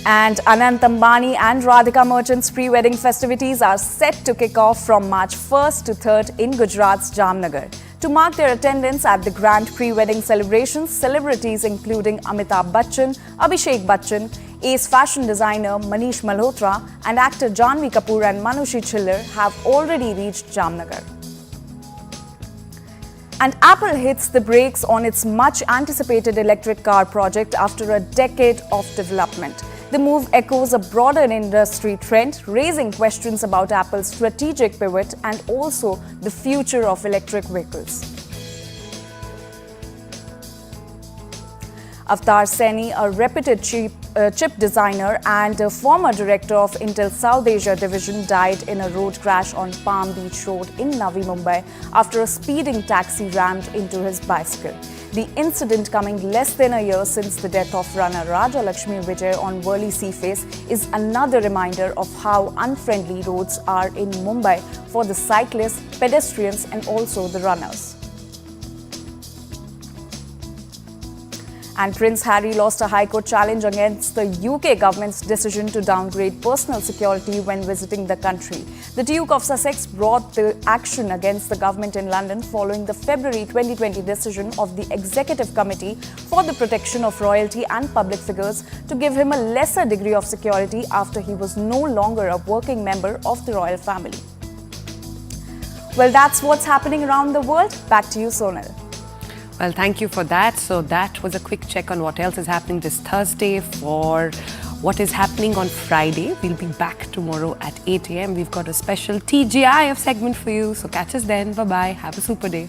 And Anant Ambani and Radhika Merchant's pre-wedding festivities are set to kick off from March 1st to 3rd in Gujarat's Jamnagar. To mark their attendance at the grand pre-wedding celebrations, celebrities including Amitabh Bachchan, Abhishek Bachchan, ace fashion designer Manish Malhotra and actor Janhvi Kapoor and Manushi Chhillar have already reached Jamnagar. And Apple hits the brakes on its much-anticipated electric car project after a decade of development. The move echoes a broader industry trend, raising questions about Apple's strategic pivot and also the future of electric vehicles. Avtar Saini, a reputed chip designer and a former director of Intel's South Asia division, died in a road crash on Palm Beach Road in Navi Mumbai after a speeding taxi rammed into his bicycle. The incident, coming less than a year since the death of runner Raja Lakshmi Vijay on Worli Seaface, is another reminder of how unfriendly roads are in Mumbai for the cyclists, pedestrians and also the runners. And Prince Harry lost a High Court challenge against the UK government's decision to downgrade personal security when visiting the country. The Duke of Sussex brought the action against the government in London following the February 2020 decision of the Executive Committee for the Protection of Royalty and Public Figures to give him a lesser degree of security after he was no longer a working member of the royal family. Well, that's what's happening around the world. Back to you, Sonal. Well, thank you for that. So that was a quick check on what else is happening this Thursday. For what is happening on Friday, we'll be back tomorrow at 8 a.m. We've got a special TGI segment for you. So catch us then. Bye-bye. Have a super day.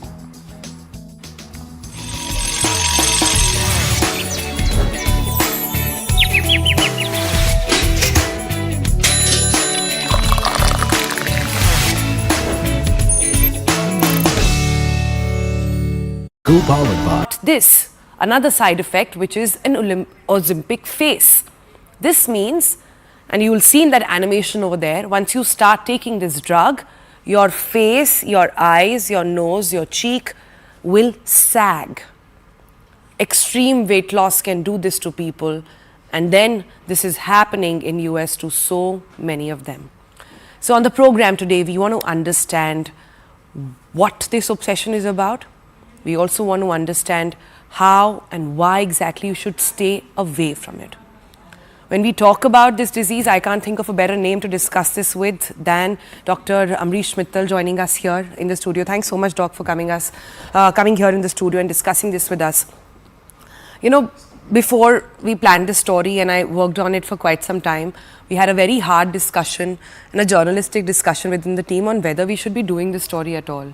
This, another side effect, which is an Ozempic face. This means, and you will see in that animation over there, once you start taking this drug, your face, your eyes, your nose, your cheek will sag. Extreme weight loss can do this to people, and then this is happening in US to so many of them. So on the program today, we want to understand what this obsession is about. We also want to understand how and why exactly you should stay away from it. When we talk about this disease, I can't think of a better name to discuss this with than Dr. Amrish Mittal joining us here in the studio. Thanks so much, Doc, for coming here in the studio and discussing this with us. You know, before we planned this story, and I worked on it for quite some time, we had a very hard discussion and a journalistic discussion within the team on whether we should be doing this story at all.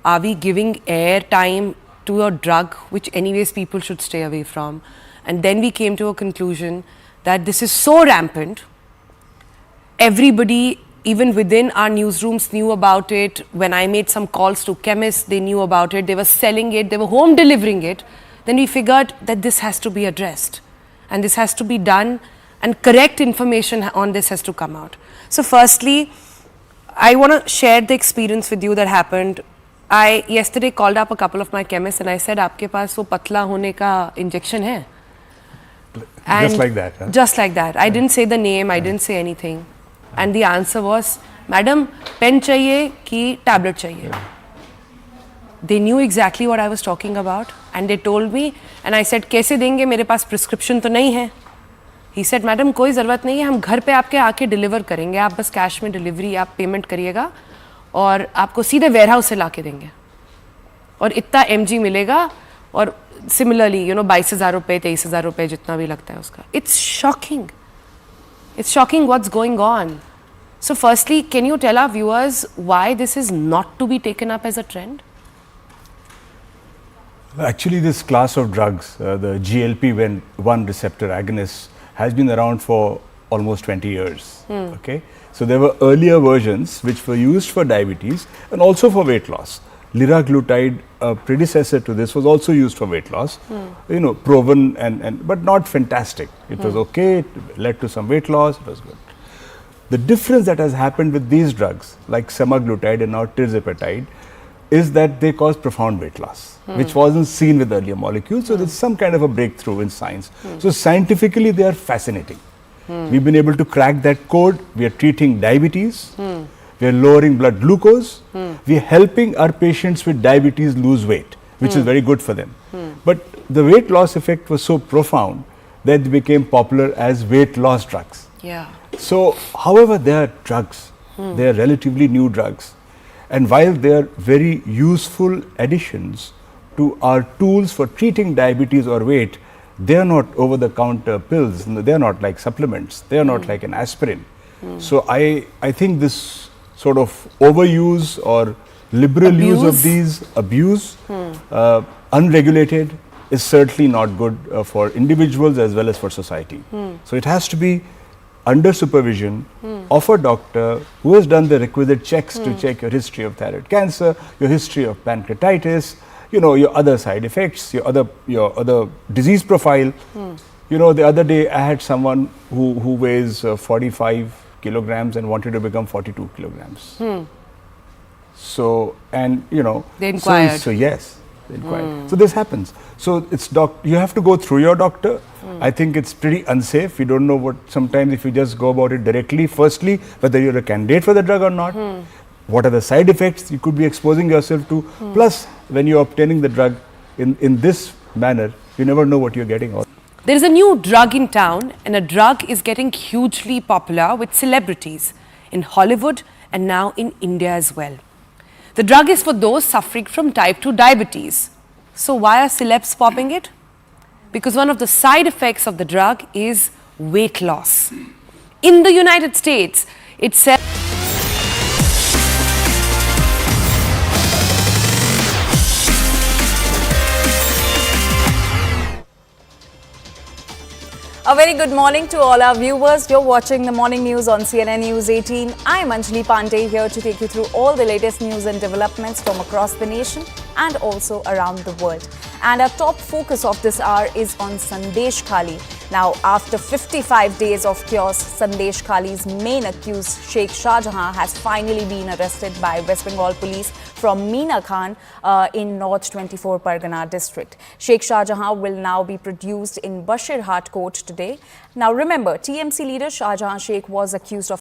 Are we giving air time to a drug which anyways people should stay away from? And then we came to a conclusion that this is so rampant. Everybody, even within our newsrooms, knew about it. When I made some calls to chemists, they knew about it. They were selling it. They were home delivering it. Then we figured that this has to be addressed. And this has to be done. And correct information on this has to come out. So firstly, I want to share the experience with you that happened. I yesterday called up a couple of my chemists and I said, "Aapke paas wo patla hone ka injection hai?" And just like that. Huh? Just like that. I didn't say the name, I didn't say anything. And the answer was, "Madam, pen chahiye ki tablet chahiye?" They knew exactly what I was talking about and they told me, and I said, "Kaise denge? Mere paas prescription to nahi hai." He said, "Madam, koi zarurat nahi hai, hum ghar pe aapke aake deliver karenge, aap bas cash mein delivery, aap payment kariyega और आपको सीधे warehouse से ला के देंगे और इतना mg मिलेगा और सिमिलरली 22,000 रुपये 23,000 रुपये जितना भी लगता है उसका." It's shocking what's going on. So firstly, can you tell our viewers why this is not to be taken up as a trend? Actually, this class of drugs, the GLP-1 receptor agonists, has been around for almost 20 years. Okay, so there were earlier versions which were used for diabetes and also for weight loss. Liraglutide, a predecessor to this, was also used for weight loss. Proven but not fantastic. It was okay. It led to some weight loss. It was good. The difference that has happened with these drugs, like semaglutide and now tirzepatide, is that they cause profound weight loss, which wasn't seen with earlier molecules. So there's some kind of a breakthrough in science. So scientifically, they are fascinating. We've been able to crack that code. We are treating diabetes. We are lowering blood glucose. We are helping our patients with diabetes lose weight, which is very good for them. But the weight loss effect was so profound that they became popular as weight loss drugs. Yeah. So, however, they are drugs. They are relatively new drugs. And while they are very useful additions to our tools for treating diabetes or weight, they are not over-the-counter pills. They are not like supplements. They are not like an aspirin. So I think this sort of overuse or liberal use of these, unregulated, is certainly not good for individuals as well as for society. So it has to be under supervision of a doctor who has done the requisite checks to check your history of thyroid cancer, your history of pancreatitis, your other side effects, your other disease profile. The other day I had someone who weighs 45 kilograms and wanted to become 42 kilograms. So, and they inquired. So yes, they inquired. So this happens. So it's you have to go through your doctor. I think it's pretty unsafe. We don't know sometimes if you just go about it directly, firstly, whether you're a candidate for the drug or not. What are the side effects you could be exposing yourself to? Plus, when you're obtaining the drug in this manner, you never know what you're getting. There is a new drug in town, and a drug is getting hugely popular with celebrities in Hollywood and now in India as well. The drug is for those suffering from type 2 diabetes. So why are celebs popping it? Because one of the side effects of the drug is weight loss. In the United States, it says A very good morning to all our viewers. You're watching the morning news on CNN News 18. I'm Anjali Pandey here to take you through all the latest news and developments from across the nation. and also around the world. And our top focus of this hour is on Sandesh Khali. Now, after 55 days of chaos, Sandesh Khali's main accused, Sheikh Shahjahan, has finally been arrested by West Bengal police from Meena Khan in North 24 Pargana district. Sheikh Shahjahan will now be produced in Bashirhat court today. Now remember, TMC leader Shahjahan Sheikh was accused of